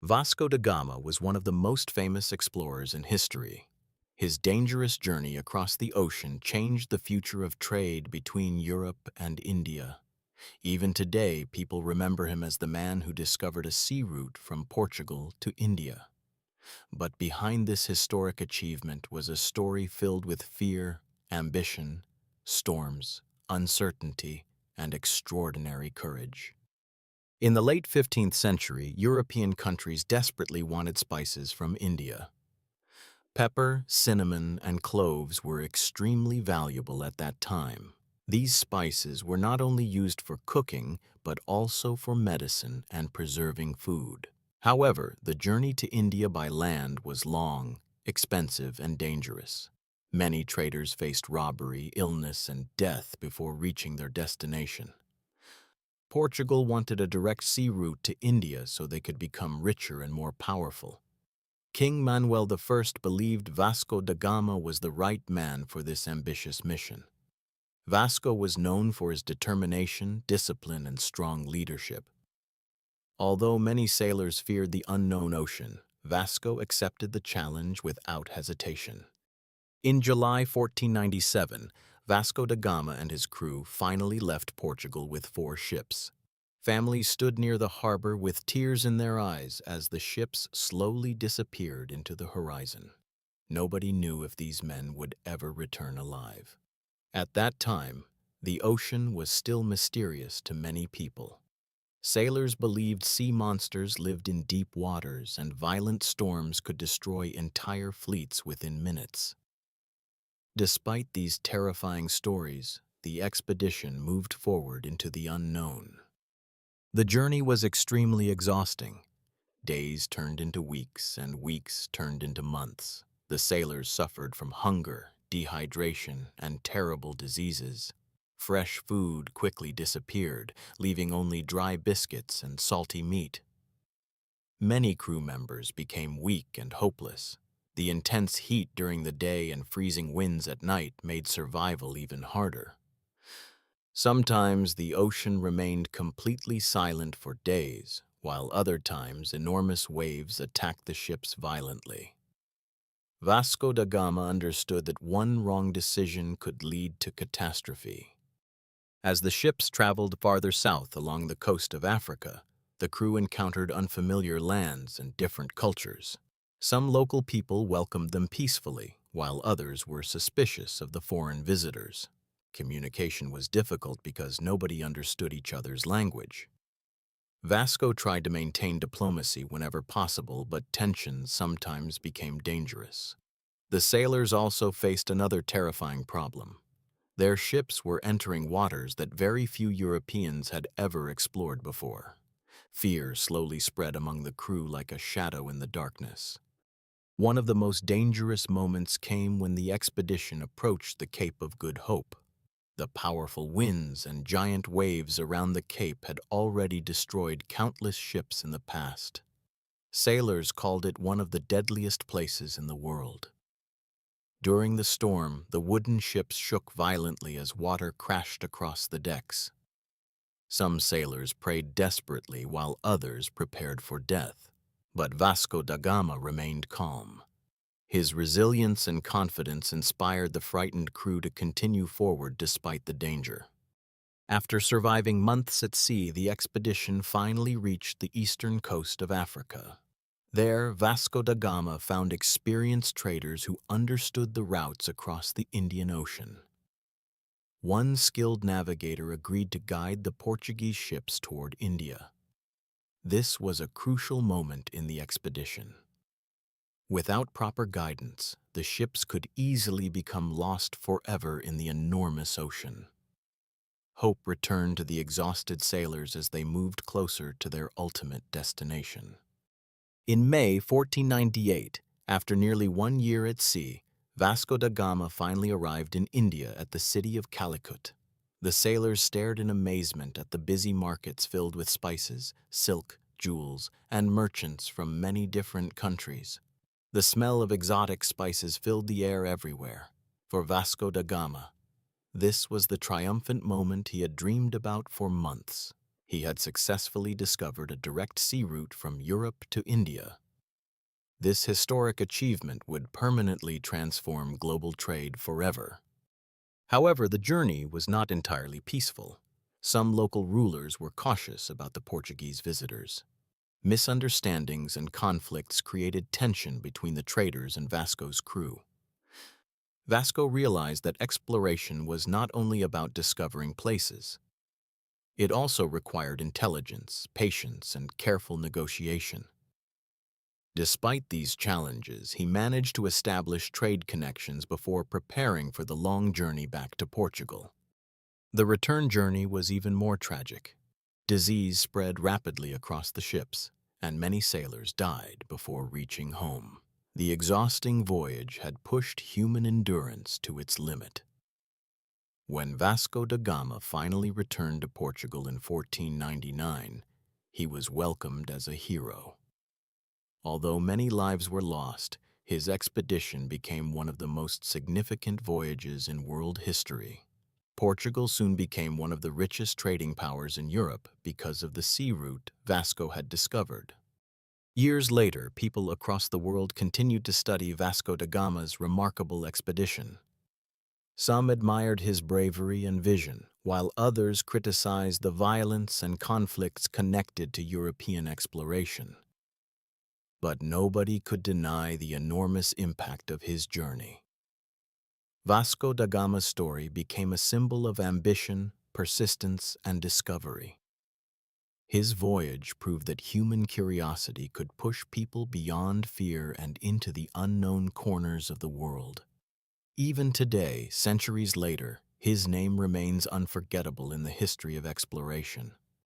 Vasco da Gama was one of the most famous explorers in history. His dangerous journey across the ocean changed the future of trade between Europe and India. Even today, people remember him as the man who discovered a sea route from Portugal to India. But behind this historic achievement was a story filled with fear, ambition, storms, uncertainty, and extraordinary courage. In the late 15th century, European countries desperately wanted spices from India. Pepper, cinnamon, and cloves were extremely valuable at that time. These spices were not only used for cooking, but also for medicine and preserving food. However, the journey to India by land was long, expensive, and dangerous. Many traders faced robbery, illness, and death before reaching their destination. Portugal wanted a direct sea route to India so they could become richer and more powerful. King Manuel I believed Vasco da Gama was the right man for this ambitious mission. Vasco was known for his determination, discipline, and strong leadership. Although many sailors feared the unknown ocean, Vasco accepted the challenge without hesitation. In July 1497, Vasco da Gama and his crew finally left Portugal with 4 ships. Families stood near the harbor with tears in their eyes as the ships slowly disappeared into the horizon. Nobody knew if these men would ever return alive. At that time, the ocean was still mysterious to many people. Sailors believed sea monsters lived in deep waters and violent storms could destroy entire fleets within minutes. Despite these terrifying stories, the expedition moved forward into the unknown. The journey was extremely exhausting. Days turned into weeks, and weeks turned into months. The sailors suffered from hunger, dehydration, and terrible diseases. Fresh food quickly disappeared, leaving only dry biscuits and salty meat. Many crew members became weak and hopeless. The intense heat during the day and freezing winds at night made survival even harder. Sometimes the ocean remained completely silent for days, while other times enormous waves attacked the ships violently. Vasco da Gama understood that one wrong decision could lead to catastrophe. As the ships traveled farther south along the coast of Africa, the crew encountered unfamiliar lands and different cultures. Some local people welcomed them peacefully, while others were suspicious of the foreign visitors. Communication was difficult because nobody understood each other's language. Vasco tried to maintain diplomacy whenever possible, but tensions sometimes became dangerous. The sailors also faced another terrifying problem. Their ships were entering waters that very few Europeans had ever explored before. Fear slowly spread among the crew like a shadow in the darkness. One of the most dangerous moments came when the expedition approached the Cape of Good Hope. The powerful winds and giant waves around the cape had already destroyed countless ships in the past. Sailors called it one of the deadliest places in the world. During the storm, the wooden ships shook violently as water crashed across the decks. Some sailors prayed desperately while others prepared for death. But Vasco da Gama remained calm. His resilience and confidence inspired the frightened crew to continue forward despite the danger. After surviving months at sea, the expedition finally reached the eastern coast of Africa. There, Vasco da Gama found experienced traders who understood the routes across the Indian Ocean. One skilled navigator agreed to guide the Portuguese ships toward India. This was a crucial moment in the expedition. Without proper guidance, the ships could easily become lost forever in the enormous ocean. Hope returned to the exhausted sailors as they moved closer to their ultimate destination. In May 1498, after nearly 1 year at sea, Vasco da Gama finally arrived in India at the city of Calicut. The sailors stared in amazement at the busy markets filled with spices, silk, jewels, and merchants from many different countries. The smell of exotic spices filled the air everywhere. For Vasco da Gama, this was the triumphant moment he had dreamed about for months. He had successfully discovered a direct sea route from Europe to India. This historic achievement would permanently transform global trade forever. However, the journey was not entirely peaceful. Some local rulers were cautious about the Portuguese visitors. Misunderstandings and conflicts created tension between the traders and Vasco's crew. Vasco realized that exploration was not only about discovering places. It also required intelligence, patience, and careful negotiation. Despite these challenges, he managed to establish trade connections before preparing for the long journey back to Portugal. The return journey was even more tragic. Disease spread rapidly across the ships, and many sailors died before reaching home. The exhausting voyage had pushed human endurance to its limit. When Vasco da Gama finally returned to Portugal in 1499, he was welcomed as a hero. Although many lives were lost, his expedition became one of the most significant voyages in world history. Portugal soon became one of the richest trading powers in Europe because of the sea route Vasco had discovered. Years later, people across the world continued to study Vasco da Gama's remarkable expedition. Some admired his bravery and vision, while others criticized the violence and conflicts connected to European exploration. But nobody could deny the enormous impact of his journey. Vasco da Gama's story became a symbol of ambition, persistence, and discovery. His voyage proved that human curiosity could push people beyond fear and into the unknown corners of the world. Even today, centuries later, his name remains unforgettable in the history of exploration.